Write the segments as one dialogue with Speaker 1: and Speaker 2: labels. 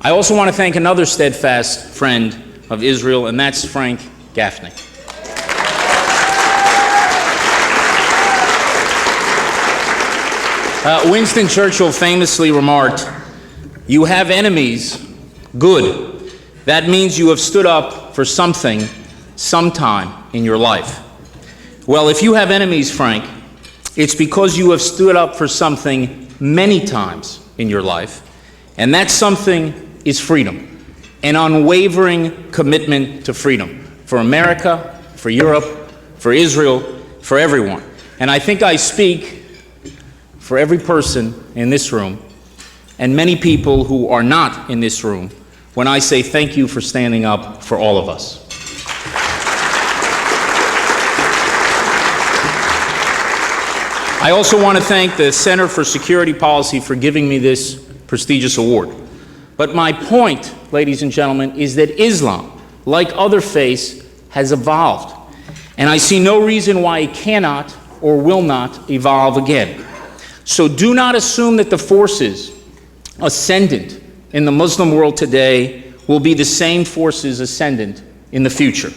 Speaker 1: I also want to thank another steadfast friend of Israel, and that's Frank Gaffney. Winston Churchill famously remarked, "You have enemies, good. That means you have stood up for something sometime in your life." Well, if you have enemies, Frank, it's because you have stood up for something many times in your life, and that something is freedom, an unwavering commitment to freedom for America, for Europe, for Israel, for everyone. And I think I speak for every person in this room and many people who are not in this room when I say thank you for standing up for all of us. I also want to thank the Center for Security Policy for giving me this prestigious award. But my point, ladies and gentlemen, is that Islam, like other faiths, has evolved. And I see no reason why it cannot or will not evolve again. So do not assume that the forces ascendant in the Muslim world today will be the same forces ascendant in the future.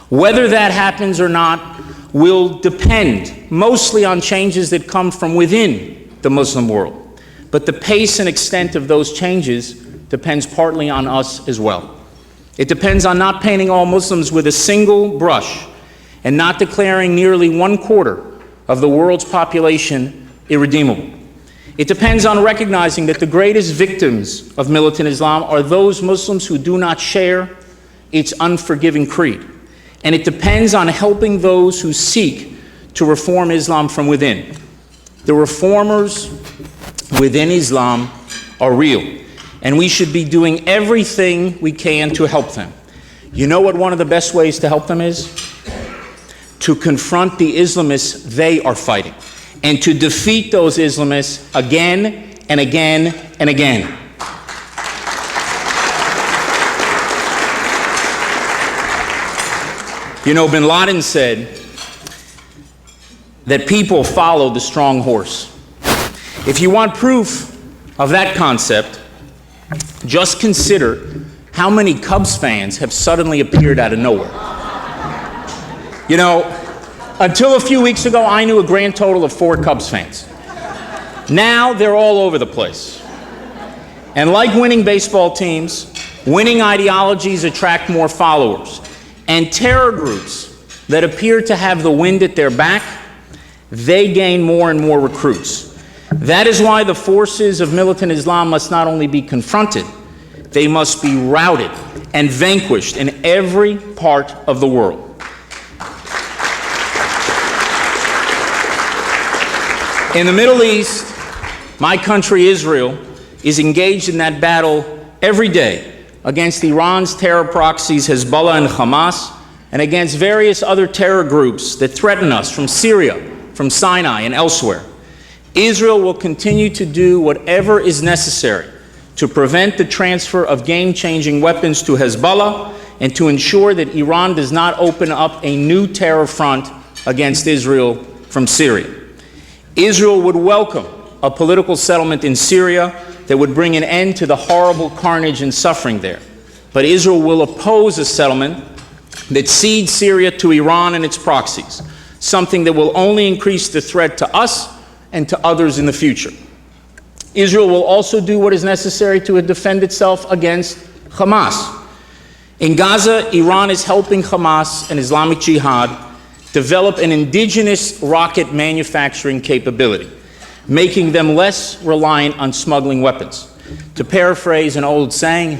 Speaker 1: Whether that happens or not will depend mostly on changes that come from within the Muslim world. But the pace and extent of those changes depends partly on us as well. It depends on not painting all Muslims with a single brush and not declaring nearly 1/4 of the world's population irredeemable. It depends on recognizing that the greatest victims of militant Islam are those Muslims who do not share its unforgiving creed. And it depends on helping those who seek to reform Islam from within. The reformers within Islam are real, and we should be doing everything we can to help them. You know what one of the best ways to help them is? To confront the Islamists they are fighting, and to defeat those Islamists again and again and again. You know, bin Laden said that people follow the strong horse. If you want proof of that concept, just consider how many Cubs fans have suddenly appeared out of nowhere. You know, until a few weeks ago, I knew a grand total of 4 Cubs fans. Now they're all over the place. And like winning baseball teams, winning ideologies attract more followers. And terror groups that appear to have the wind at their back, they gain more and more recruits. That is why the forces of militant Islam must not only be confronted, they must be routed and vanquished in every part of the world. In the Middle East, my country, Israel, is engaged in that battle every day against Iran's terror proxies, Hezbollah and Hamas, and against various other terror groups that threaten us from Syria, from Sinai, and elsewhere. Israel will continue to do whatever is necessary to prevent the transfer of game-changing weapons to Hezbollah and to ensure that Iran does not open up a new terror front against Israel from Syria. Israel would welcome a political settlement in Syria that would bring an end to the horrible carnage and suffering there. But Israel will oppose a settlement that cedes Syria to Iran and its proxies, something that will only increase the threat to us and to others in the future. Israel will also do what is necessary to defend itself against Hamas. In Gaza, Iran is helping Hamas and Islamic Jihad develop an indigenous rocket manufacturing capability, making them less reliant on smuggling weapons. To paraphrase an old saying,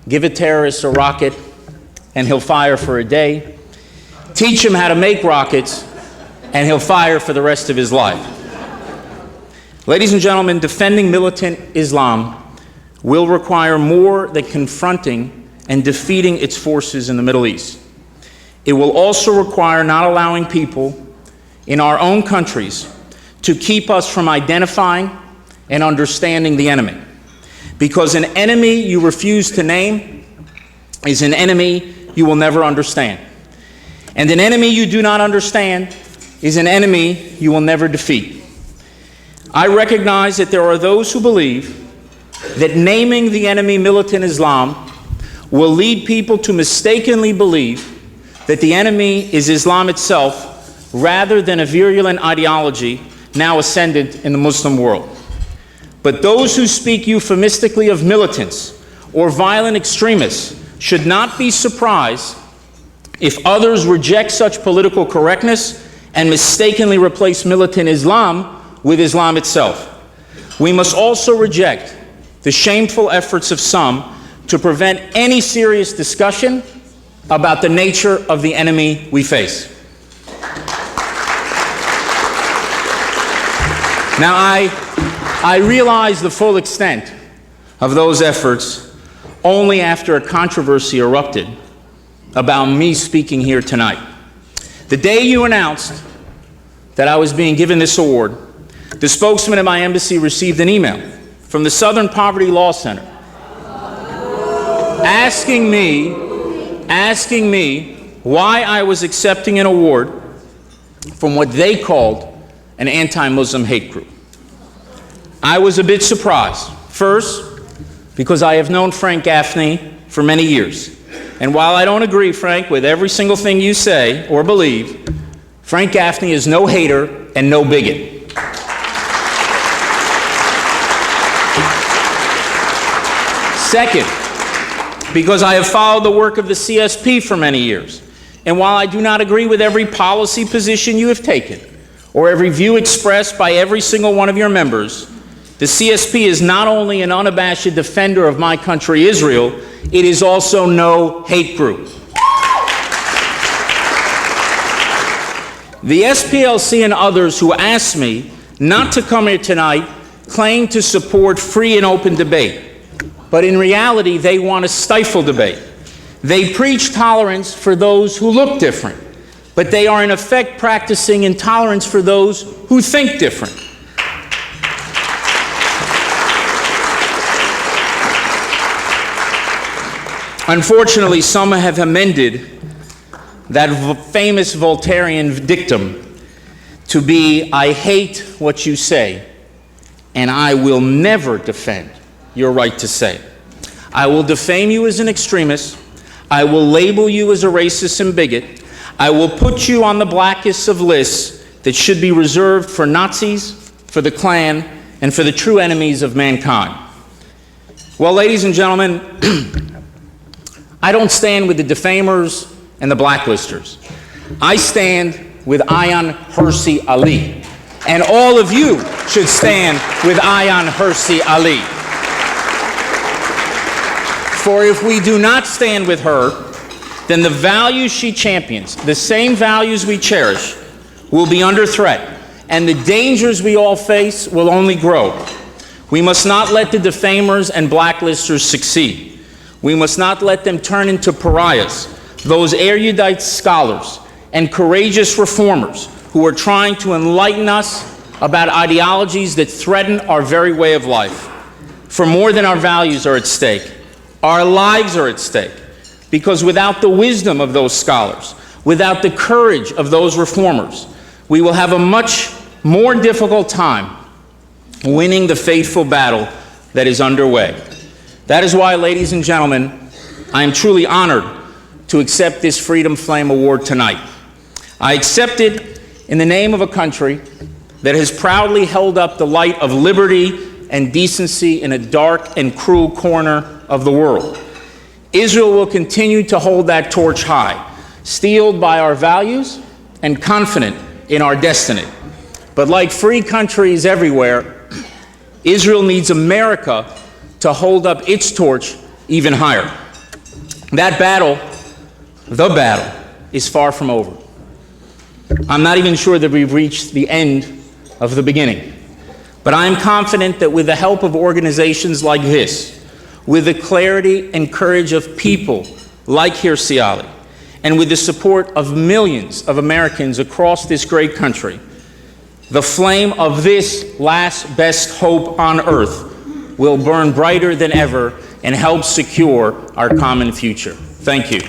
Speaker 1: give a terrorist a rocket and he'll fire for a day. Teach him how to make rockets and he'll fire for the rest of his life. Ladies and gentlemen, defending militant Islam will require more than confronting and defeating its forces in the Middle East. It will also require not allowing people in our own countries to keep us from identifying and understanding the enemy. Because an enemy you refuse to name is an enemy you will never understand. And an enemy you do not understand is an enemy you will never defeat. I recognize that there are those who believe that naming the enemy militant Islam will lead people to mistakenly believe that the enemy is Islam itself rather than a virulent ideology now ascendant in the Muslim world. But those who speak euphemistically of militants or violent extremists should not be surprised if others reject such political correctness and mistakenly replace militant Islam with Islam itself. We must also reject the shameful efforts of some to prevent any serious discussion about the nature of the enemy we face. Now, I realize the full extent of those efforts only after a controversy erupted about me speaking here tonight. The day you announced that I was being given this award, the spokesman at my embassy received an email from the Southern Poverty Law Center asking me why I was accepting an award from what they called an anti-Muslim hate group. I was a bit surprised. First, because I have known Frank Gaffney for many years. And while I don't agree, Frank, with every single thing you say or believe, Frank Gaffney is no hater and no bigot. Second, because I have followed the work of the CSP for many years. And while I do not agree with every policy position you have taken, or every view expressed by every single one of your members, the CSP is not only an unabashed defender of my country, Israel, it is also no hate group. The SPLC and others who asked me not to come here tonight claim to support free and open debate. But in reality, they want to stifle debate. They preach tolerance for those who look different, but they are in effect practicing intolerance for those who think different. Unfortunately, some have amended that famous Voltairean dictum to be, I hate what you say, and I will never defend your right to say. I will defame you as an extremist. I will label you as a racist and bigot. I will put you on the blackest of lists that should be reserved for Nazis, for the Klan, and for the true enemies of mankind. Well, ladies and gentlemen, I don't stand with the defamers and the blacklisters. I stand with Ayaan Hirsi Ali. And all of you should stand with Ayaan Hirsi Ali. For if we do not stand with her, then the values she champions, the same values we cherish, will be under threat, and the dangers we all face will only grow. We must not let the defamers and blacklisters succeed. We must not let them turn into pariahs, those erudite scholars and courageous reformers who are trying to enlighten us about ideologies that threaten our very way of life. For more than our values are at stake, our lives are at stake, because without the wisdom of those scholars, without the courage of those reformers, we will have a much more difficult time winning the fateful battle that is underway. That is why, ladies and gentlemen, I am truly honored to accept this Freedom Flame Award tonight. I accept it in the name of a country that has proudly held up the light of liberty and decency in a dark and cruel corner of the world. Israel will continue to hold that torch high, steeled by our values and confident in our destiny. But like free countries everywhere, Israel needs America to hold up its torch even higher. That battle, the battle, is far from over. I'm not even sure that we've reached the end of the beginning. But I am confident that with the help of organizations like this, with the clarity and courage of people like Hirsi Ali, and with the support of millions of Americans across this great country, the flame of this last best hope on earth will burn brighter than ever and help secure our common future. Thank you.